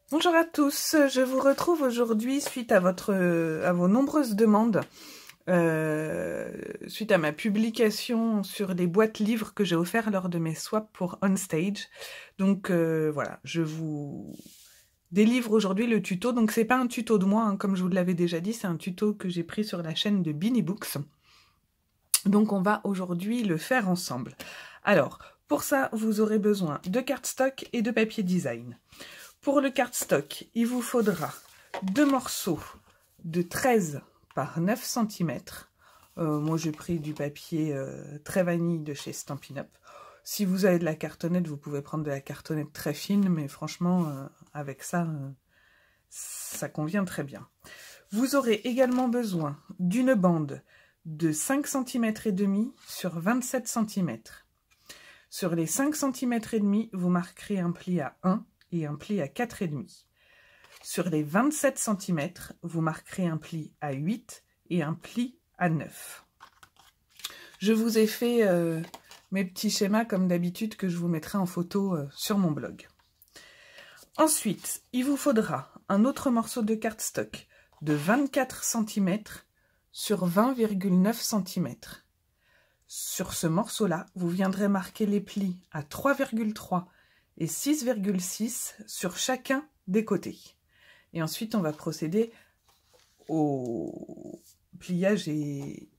Bonjour à tous, je vous retrouve aujourd'hui suite à vos nombreuses demandes, suite à ma publication sur les boîtes livres que j'ai offertes lors de mes swaps pour OnStage. Donc voilà, je vous délivre aujourd'hui le tuto. Donc c'est pas un tuto de moi, hein, comme je vous l'avais déjà dit, c'est un tuto que j'ai pris sur la chaîne de Beanie Books. Donc on va aujourd'hui le faire ensemble. Alors, pour ça, vous aurez besoin de cardstock et de papier design. Pour le cardstock, il vous faudra 2 morceaux de 13 par 9 cm. Moi, j'ai pris du papier très vanille de chez Stampin' Up. Si vous avez de la cartonnette, vous pouvez prendre de la cartonnette très fine, mais franchement, avec ça, ça convient très bien. Vous aurez également besoin d'une bande de 5 cm et demi sur 27 cm. Sur les 5 cm et demi, vous marquerez un pli à 1 et un pli à 4,5. Sur les 27 cm, vous marquerez un pli à 8 et un pli à 9. Je vous ai fait mes petits schémas comme d'habitude que je vous mettrai en photo sur mon blog. Ensuite, il vous faudra un autre morceau de cardstock de 24 cm sur 20,9 cm. Sur ce morceau-là, vous viendrez marquer les plis à 3,3 et 6,6 sur chacun des côtés. Et ensuite, on va procéder au pliage et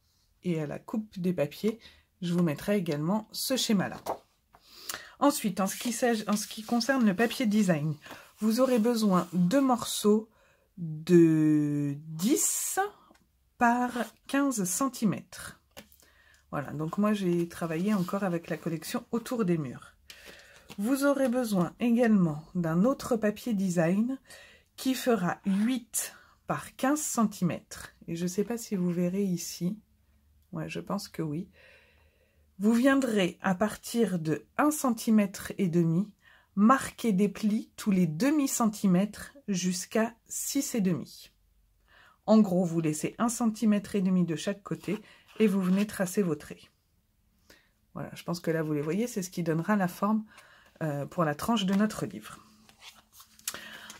à la coupe des papiers. Je vous mettrai également ce schéma-là. Ensuite, en ce qui concerne le papier design, vous aurez besoin de morceaux de 10 par 15 cm. Voilà, donc moi j'ai travaillé encore avec la collection Autour des murs. Vous aurez besoin également d'un autre papier design qui fera 8 par 15 cm. Et je ne sais pas si vous verrez ici. Ouais, je pense que oui. Vous viendrez à partir de 1 cm et demi marquer des plis tous les demi-centimètres jusqu'à 6,5. En gros, vous laissez 1 cm et demi de chaque côté et vous venez tracer vos traits. Voilà, je pense que là vous les voyez, c'est ce qui donnera la forme pour la tranche de notre livre.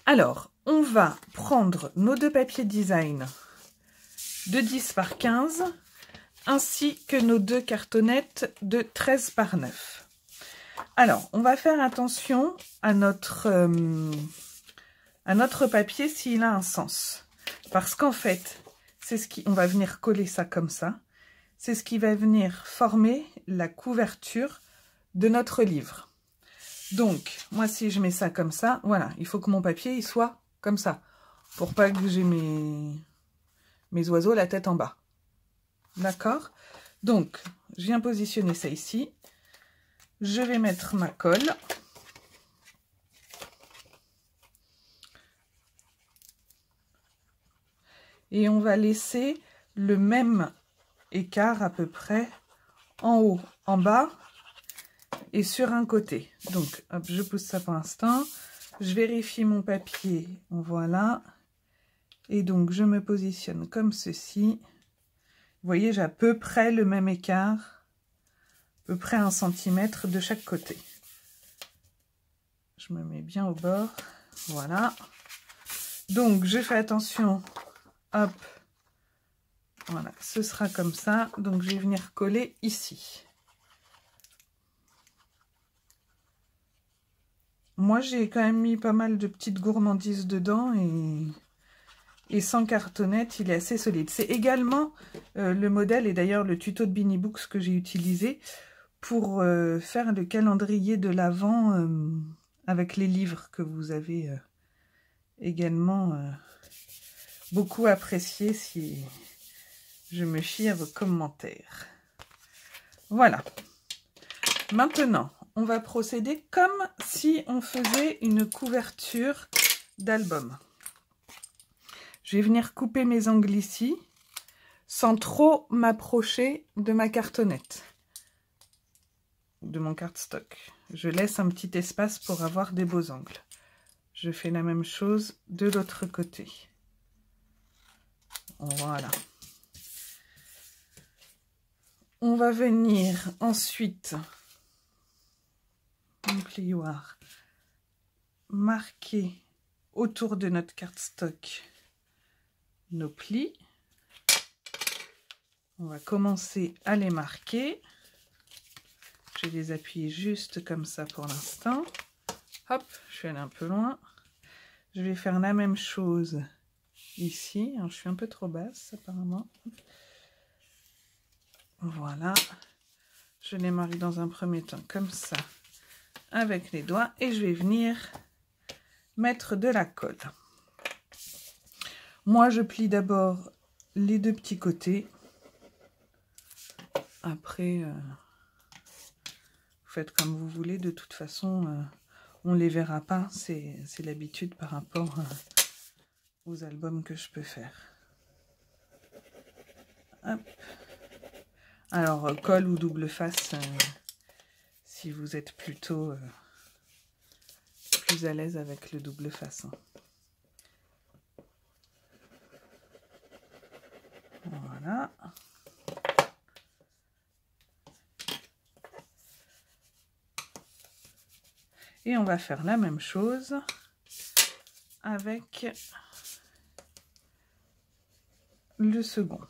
Alors, on va prendre nos 2 papiers design de 10 par 15 ainsi que nos 2 cartonnettes de 13 par 9. Alors, on va faire attention à notre papier s'il a un sens. Parce qu'en fait, c'est ce qui, on va venir coller ça comme ça. C'est ce qui va venir former la couverture de notre livre. Donc, moi, si je mets ça comme ça, voilà, il faut que mon papier il soit comme ça, pour pas que j'ai mes oiseaux la tête en bas. D'accord? Donc, je viens positionner ça ici. Je vais mettre ma colle. Et on va laisser le même écart à peu près en haut, en bas et sur un côté. Donc, hop, je pousse ça pour l'instant. Je vérifie mon papier, voilà. Et donc, je me positionne comme ceci. Vous voyez, j'ai à peu près le même écart, à peu près 1 cm de chaque côté. Je me mets bien au bord, voilà. Donc, je fais attention, hop, voilà, ce sera comme ça. Donc, je vais venir coller ici. Moi, j'ai quand même mis pas mal de petites gourmandises dedans et sans cartonnette, il est assez solide. C'est également le modèle et d'ailleurs le tuto de Beanie Books que j'ai utilisé pour faire le calendrier de l'Avent avec les livres que vous avez également beaucoup apprécié si je me fie à vos commentaires. Voilà. Maintenant, on va procéder comme si on faisait une couverture d'album. Je vais venir couper mes angles ici, sans trop m'approcher de ma cartonnette, de mon cardstock. Je laisse un petit espace pour avoir des beaux angles. Je fais la même chose de l'autre côté. Voilà. On va venir ensuite plioir, marquer autour de notre cardstock nos plis. On va commencer à les marquer. Je vais les appuyer juste comme ça pour l'instant. Hop, je suis allée un peu loin. Je vais faire la même chose ici. Alors, je suis un peu trop basse apparemment. Voilà. Je les marque dans un premier temps comme ça avec les doigts et je vais venir mettre de la colle. Moi, je plie d'abord les deux petits côtés. Après, vous faites comme vous voulez. De toute façon, on ne les verra pas. C'est l'habitude par rapport aux albums que je peux faire. Hop. Alors, colle ou double face, si vous êtes plutôt plus à l'aise avec le double face. Voilà. Et on va faire la même chose avec le second.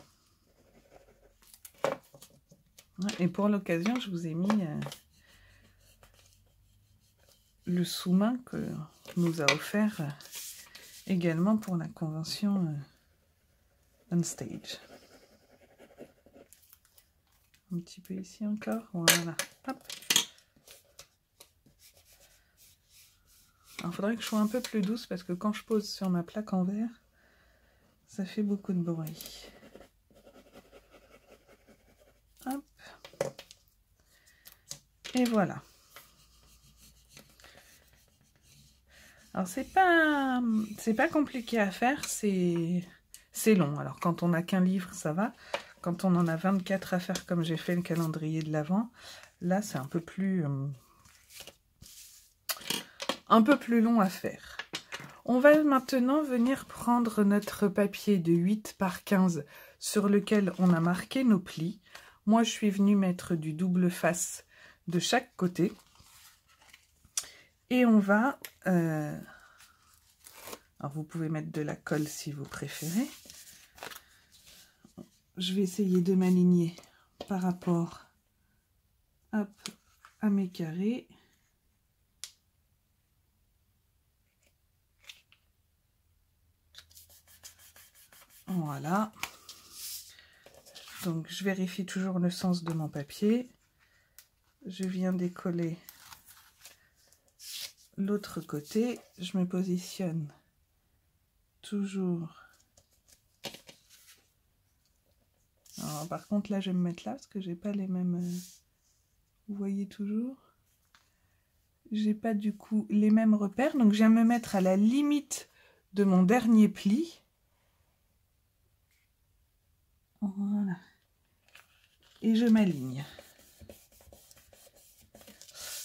Et pour l'occasion, je vous ai mis le sous-main que nous a offert également pour la convention OnStage. Un petit peu ici encore, voilà. Hop. Alors, il faudrait que je sois un peu plus douce parce que quand je pose sur ma plaque en verre, ça fait beaucoup de bruit. Hop. Et voilà. Alors, c'est pas compliqué à faire, c'est long. Alors, quand on n'a qu'un livre, ça va. Quand on en a 24 à faire, comme j'ai fait le calendrier de l'Avent, là, c'est un peu plus long à faire. On va maintenant venir prendre notre papier de 8 par 15 sur lequel on a marqué nos plis. Moi, je suis venue mettre du double face de chaque côté. Et on va... alors, vous pouvez mettre de la colle si vous préférez. Je vais essayer de m'aligner par rapport hop, à mes carrés. Voilà. Donc, je vérifie toujours le sens de mon papier. Je viens décoller l'autre côté. Je me positionne toujours. Alors, par contre, là, je vais me mettre là parce que j'ai pas les mêmes... vous voyez toujours? J'ai pas du coup les mêmes repères. Donc, je viens me mettre à la limite de mon dernier pli. Voilà. Et je m'aligne.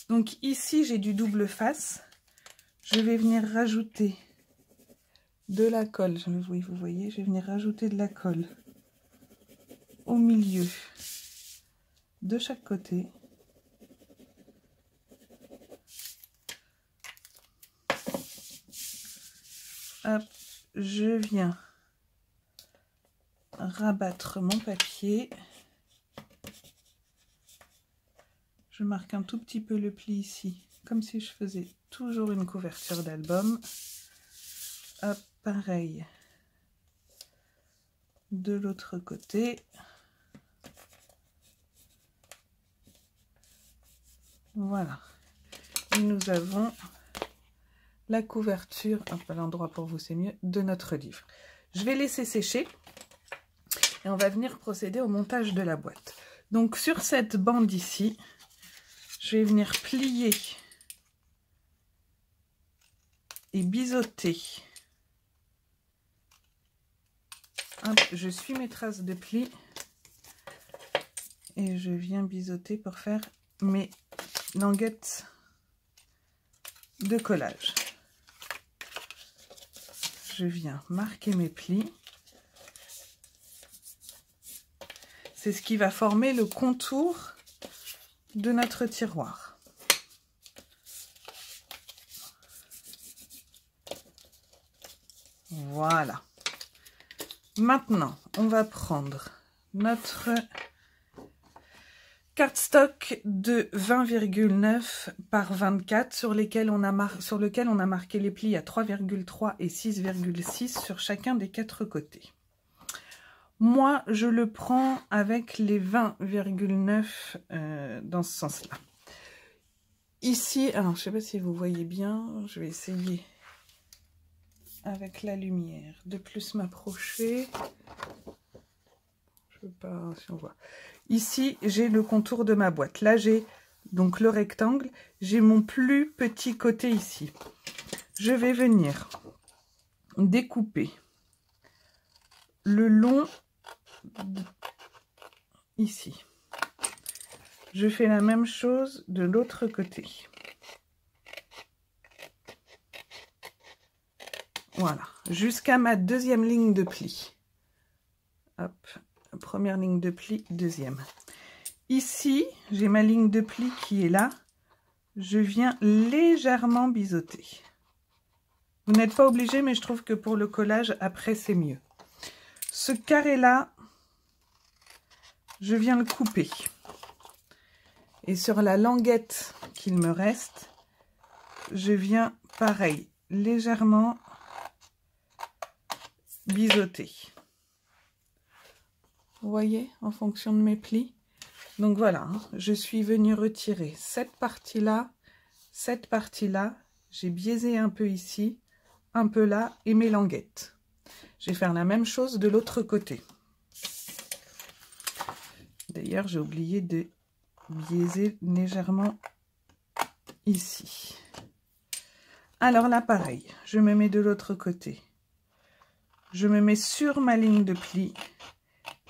Donc ici, j'ai du double face. Je vais venir rajouter de la colle. Oui, vous voyez, je vais venir rajouter de la colle au milieu de chaque côté. Hop, je viens rabattre mon papier. Je marque un tout petit peu le pli ici, comme si je faisais toujours une couverture d'album. Hop, pareil de l'autre côté. Voilà. Et nous avons la couverture, à l'endroit pour vous c'est mieux, de notre livre. Je vais laisser sécher et on va venir procéder au montage de la boîte. Donc sur cette bande ici, je vais venir plier et biseauter. Hop, je suis mes traces de plis et je viens biseauter pour faire mes languettes de collage. Je viens marquer mes plis. C'est ce qui va former le contour de notre tiroir. Voilà. Maintenant, on va prendre notre cardstock de 20,9 par 24 sur lequel on a marqué les plis à 3,3 et 6,6 sur chacun des 4 côtés. Moi, je le prends avec les 20,9 dans ce sens-là. Ici, alors je ne sais pas si vous voyez bien, je vais essayer avec la lumière de plus m'approcher. Je ne sais pas si on voit. Ici, j'ai le contour de ma boîte. Là, j'ai donc le rectangle. J'ai mon plus petit côté ici. Je vais venir découper le long ici. Je fais la même chose de l'autre côté. Voilà, jusqu'à ma deuxième ligne de pli. Hop, première ligne de pli, deuxième. Ici, j'ai ma ligne de pli qui est là. Je viens légèrement biseauter. Vous n'êtes pas obligé, mais je trouve que pour le collage, après, c'est mieux. Ce carré-là, je viens le couper. Et sur la languette qu'il me reste, je viens, pareil, légèrement biseauter. Vous voyez, en fonction de mes plis. Donc voilà, hein, je suis venue retirer cette partie-là, j'ai biaisé un peu ici, un peu là, et mes languettes. Je vais faire la même chose de l'autre côté. D'ailleurs, j'ai oublié de biaiser légèrement ici. Alors là, pareil, je me mets de l'autre côté. Je me mets sur ma ligne de pli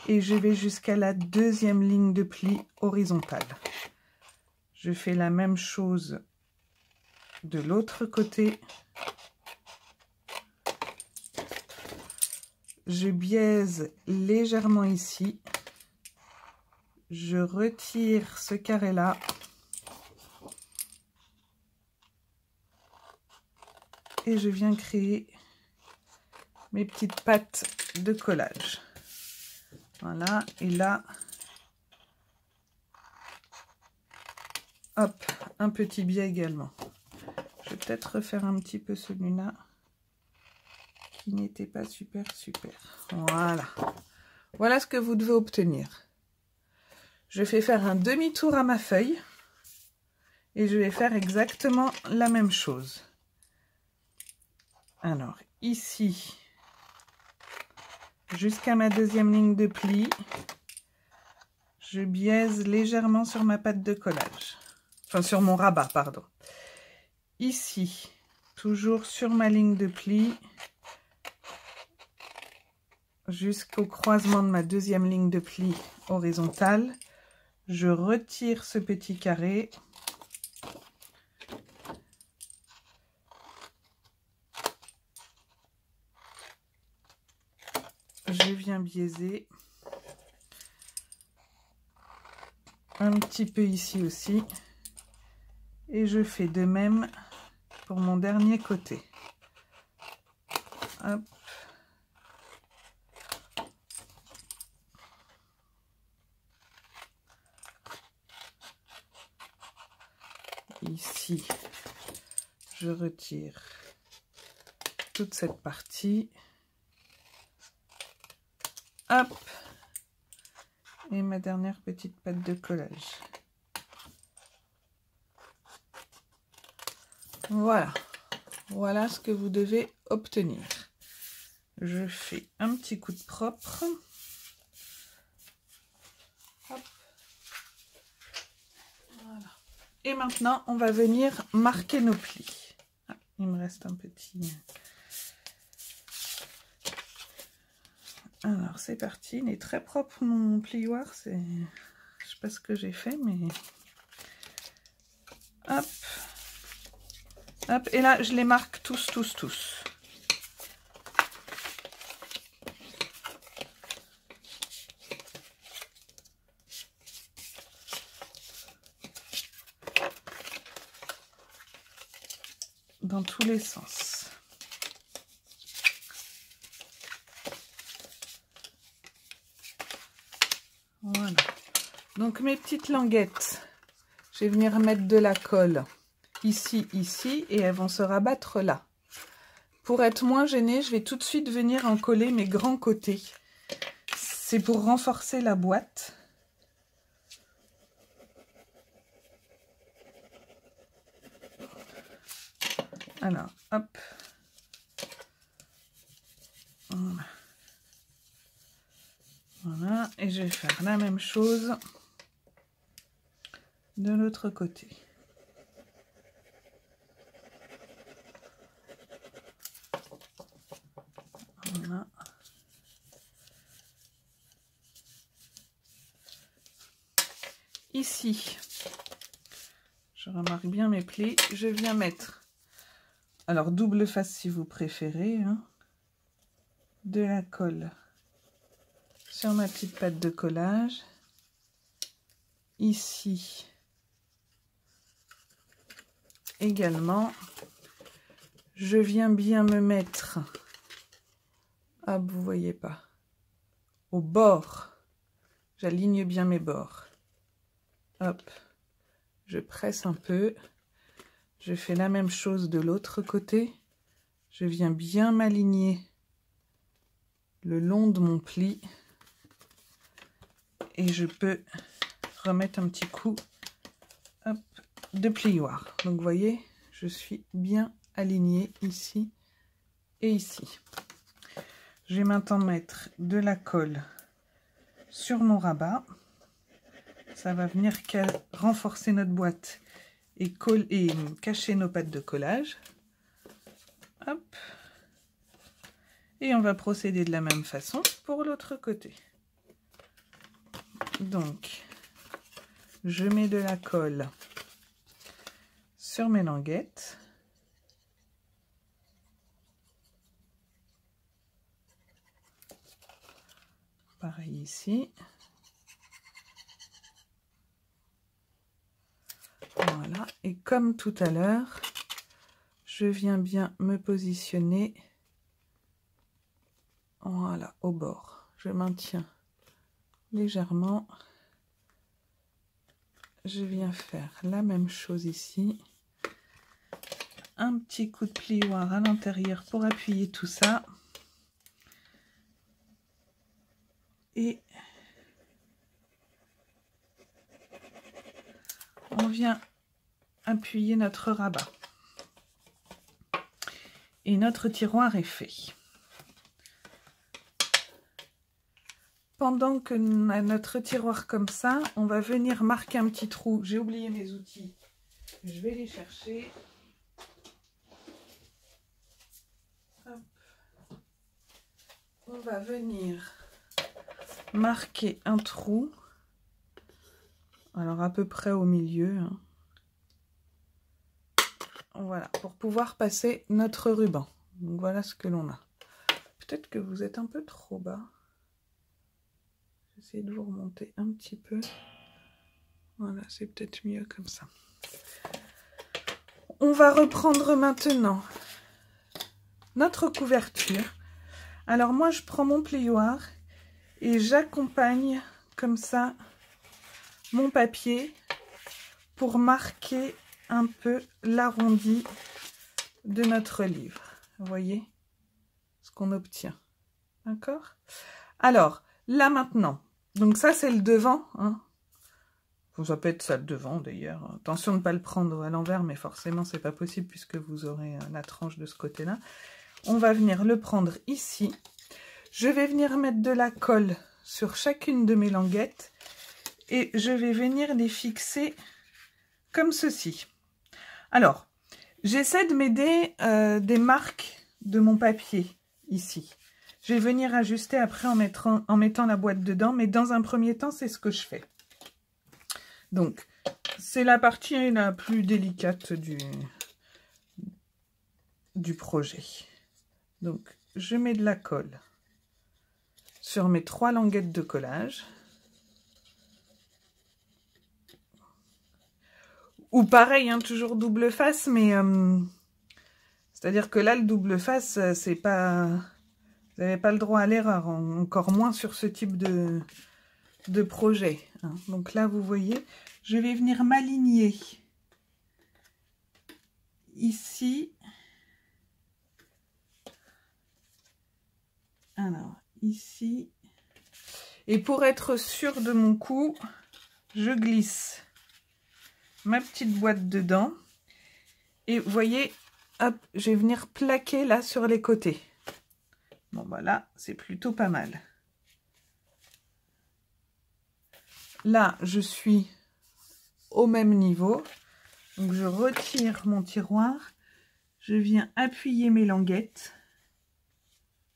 et je vais jusqu'à la deuxième ligne de pli horizontale. Je fais la même chose de l'autre côté. Je biaise légèrement ici. Je retire ce carré-là. Et je viens créer mes petites pattes de collage. Voilà, et là, hop, un petit biais également. Je vais peut-être refaire un petit peu celui-là, qui n'était pas super. Voilà. Voilà ce que vous devez obtenir. Je fais faire un demi-tour à ma feuille, et je vais faire exactement la même chose. Alors, ici, jusqu'à ma deuxième ligne de pli, je biaise légèrement sur ma patte de collage. Enfin, sur mon rabat, pardon. Ici, toujours sur ma ligne de pli, jusqu'au croisement de ma deuxième ligne de pli horizontale, je retire ce petit carré. Je viens biaiser un petit peu ici aussi et je fais de même pour mon dernier côté. Hop. Ici, je retire toute cette partie. Hop, et ma dernière petite patte de collage. Voilà, voilà ce que vous devez obtenir. Je fais un petit coup de propre. Hop. Voilà. Et maintenant, on va venir marquer nos plis. Ah, il me reste un petit... Alors, c'est parti. Il est très propre, mon plioir. Je sais pas ce que j'ai fait, mais... Hop. Hop. Et là, je les marque tous. Dans tous les sens. Voilà. Donc mes petites languettes, je vais venir mettre de la colle ici, ici, et elles vont se rabattre là. Pour être moins gênée, je vais tout de suite venir en coller mes grands côtés. C'est pour renforcer la boîte. Alors, hop. Voilà. Voilà. Et je vais faire la même chose de l'autre côté. Voilà. Ici, je remarque bien mes plis, je viens mettre, alors double face si vous préférez, hein, de la colle sur ma petite pâte de collage. Ici également, je viens bien me mettre, ah vous voyez pas, au bord, j'aligne bien mes bords. Hop, je presse un peu, je fais la même chose de l'autre côté, je viens bien m'aligner le long de mon pli et je peux remettre un petit coup, hop, de plioir. Donc vous voyez, je suis bien alignée ici et ici. Je vais maintenant mettre de la colle sur mon rabat. Ça va venir renforcer notre boîte et cacher nos pattes de collage. Hop. Et on va procéder de la même façon pour l'autre côté. Donc, je mets de la colle sur mes languettes. Pareil ici. Voilà, et comme tout à l'heure, je viens bien me positionner, voilà, au bord. Je maintiens légèrement. Je viens faire la même chose ici. Un petit coup de plioir à l'intérieur pour appuyer tout ça. Et on vient appuyer notre rabat. Et notre tiroir est fait. Pendant que notre tiroir comme ça, on va venir marquer un petit trou. J'ai oublié mes outils. Je vais les chercher. Hop. On va venir marquer un trou. Alors à peu près au milieu. Hein. Voilà, pour pouvoir passer notre ruban. Donc voilà ce que l'on a. Peut-être que vous êtes un peu trop bas. J'essaie de vous remonter un petit peu. Voilà, c'est peut-être mieux comme ça. On va reprendre maintenant notre couverture. Alors moi, je prends mon plioir et j'accompagne comme ça mon papier pour marquer un peu l'arrondi de notre livre. Vous voyez ce qu'on obtient. D'accord? Alors, là maintenant, donc ça c'est le devant. Hein. Ça peut être ça le devant d'ailleurs. Attention de ne pas le prendre à l'envers, mais forcément c'est pas possible puisque vous aurez la tranche de ce côté-là. On va venir le prendre ici. Je vais venir mettre de la colle sur chacune de mes languettes et je vais venir les fixer comme ceci. Alors, j'essaie de m'aider des marques de mon papier ici. Je vais venir ajuster après en mettant la boîte dedans, mais dans un premier temps, c'est ce que je fais. Donc, c'est la partie la plus délicate du projet. Donc, je mets de la colle sur mes 3 languettes de collage. Ou pareil, hein, toujours double face, mais c'est-à-dire que là, le double face, c'est pas... Vous n'avez pas le droit à l'erreur, encore moins sur ce type de projet, hein. Donc là, vous voyez, je vais venir m'aligner ici. Alors, ici. Et pour être sûr de mon coup, je glisse ma petite boîte dedans. Et vous voyez, hop, je vais venir plaquer là sur les côtés. Bon, bah là, c'est plutôt pas mal. Là, je suis au même niveau. Donc, je retire mon tiroir. Je viens appuyer mes languettes.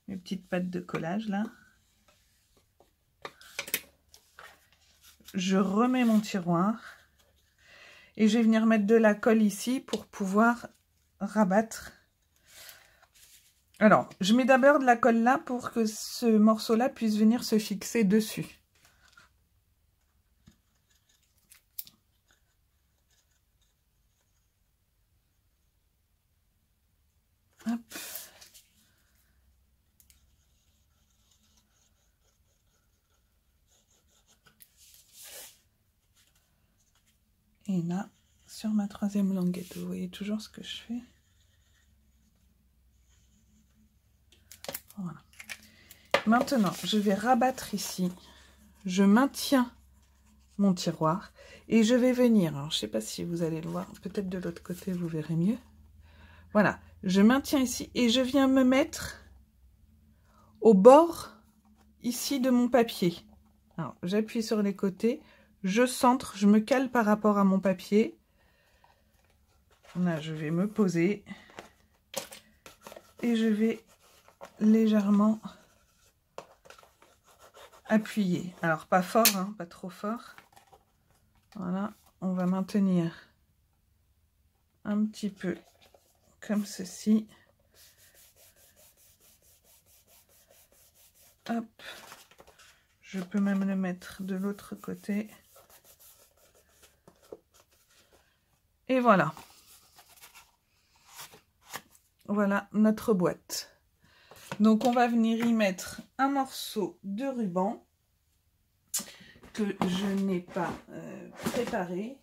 Mes petites pattes de collage, là. Je remets mon tiroir. Et je vais venir mettre de la colle ici pour pouvoir rabattre. Alors, je mets d'abord de la colle là pour que ce morceau-là puisse venir se fixer dessus. Hop. Et là, sur ma troisième languette, vous voyez toujours ce que je fais. Voilà. Maintenant, je vais rabattre ici. Je maintiens mon tiroir et je vais venir. Alors, je ne sais pas si vous allez le voir. Peut-être de l'autre côté, vous verrez mieux. Voilà. Je maintiens ici et je viens me mettre au bord ici de mon papier. Alors, j'appuie sur les côtés. Je centre, je me cale par rapport à mon papier. Là, je vais me poser. Et je vais légèrement appuyer. Alors, pas fort, hein, pas trop fort. Voilà, on va maintenir un petit peu comme ceci. Hop. Je peux même le mettre de l'autre côté. Et voilà. Voilà notre boîte. Donc on va venir y mettre un morceau de ruban que je n'ai pas préparé.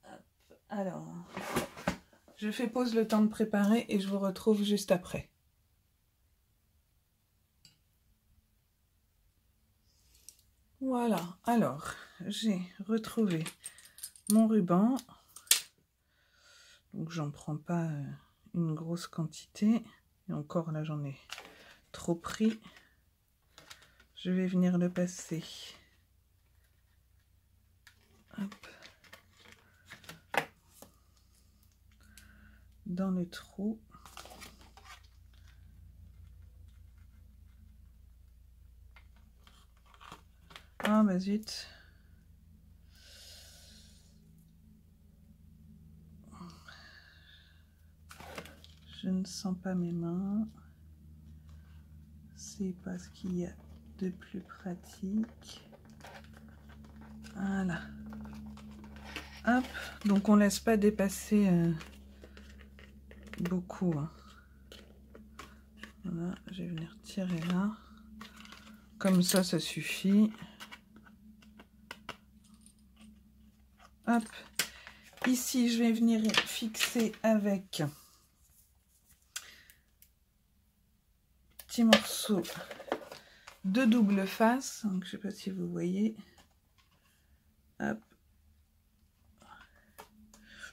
Hop. Alors, je fais pause le temps de préparer et je vous retrouve juste après. Voilà, alors j'ai retrouvé mon ruban. Donc j'en prends pas une grosse quantité. Et encore là j'en ai trop pris. Je vais venir le passer. Hop. Dans le trou. Ah bah zut. Je ne sens pas mes mains. C'est pas ce qu'il y a de plus pratique. Voilà. Hop. Donc on laisse pas dépasser beaucoup. Hein. Voilà. Je vais venir tirer là. Comme ça suffit. Hop. Ici, je vais venir fixer avec petit morceau de double face. Donc, je ne sais pas si vous voyez. Hop.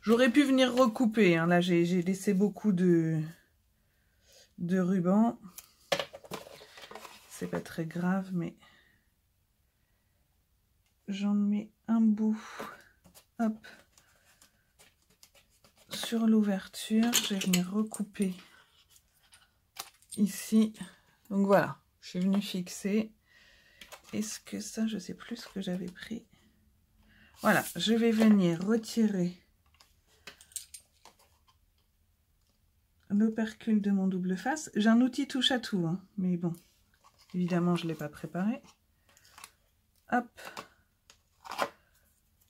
J'aurais pu venir recouper. Hein. Là, j'ai laissé beaucoup de ruban. C'est pas très grave, mais j'en mets un bout. Hop. Sur l'ouverture, je vais venir recouper ici. Donc voilà, je suis venue fixer. Est-ce que ça, je sais plus ce que j'avais pris. Voilà, je vais venir retirer l'opercule de mon double face. J'ai un outil touche à tout, hein, mais bon, évidemment, je ne l'ai pas préparé. Hop,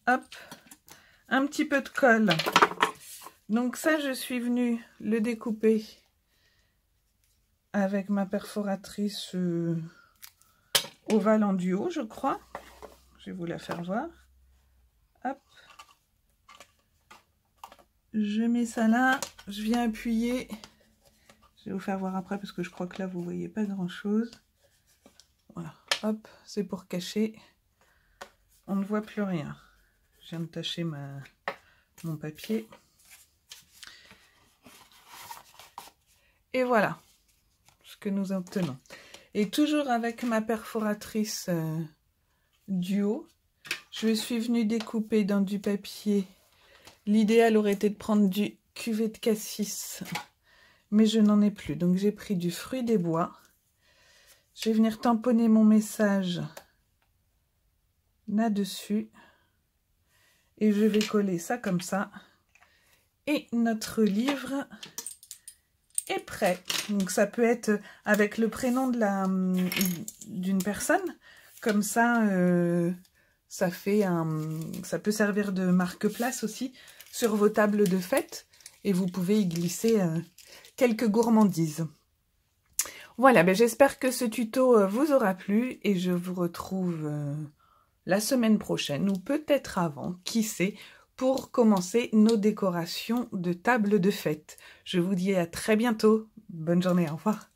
hop, un petit peu de colle. Donc ça, je suis venue le découper avec ma perforatrice ovale en duo, je crois. Je vais vous la faire voir. Hop. Je mets ça là, je viens appuyer. Je vais vous faire voir après parce que je crois que là vous voyez pas grand chose. Voilà, hop, c'est pour cacher. On ne voit plus rien. Je viens de tâcher mon papier. Et voilà ce que nous obtenons. Et toujours avec ma perforatrice duo, je suis venue découper dans du papier. L'idéal aurait été de prendre du cuvet de cassis, mais je n'en ai plus. Donc j'ai pris du fruit des bois. Je vais venir tamponner mon message là-dessus. Et je vais coller ça comme ça. Et notre livre est prêt. Donc ça peut être avec le prénom d'une personne. Comme ça, ça peut servir de marque-place aussi sur vos tables de fête. Et vous pouvez y glisser quelques gourmandises. Voilà, ben j'espère que ce tuto vous aura plu. Et je vous retrouve la semaine prochaine, ou peut-être avant, qui sait, pour commencer nos décorations de table de fête. Je vous dis à très bientôt. Bonne journée, au revoir.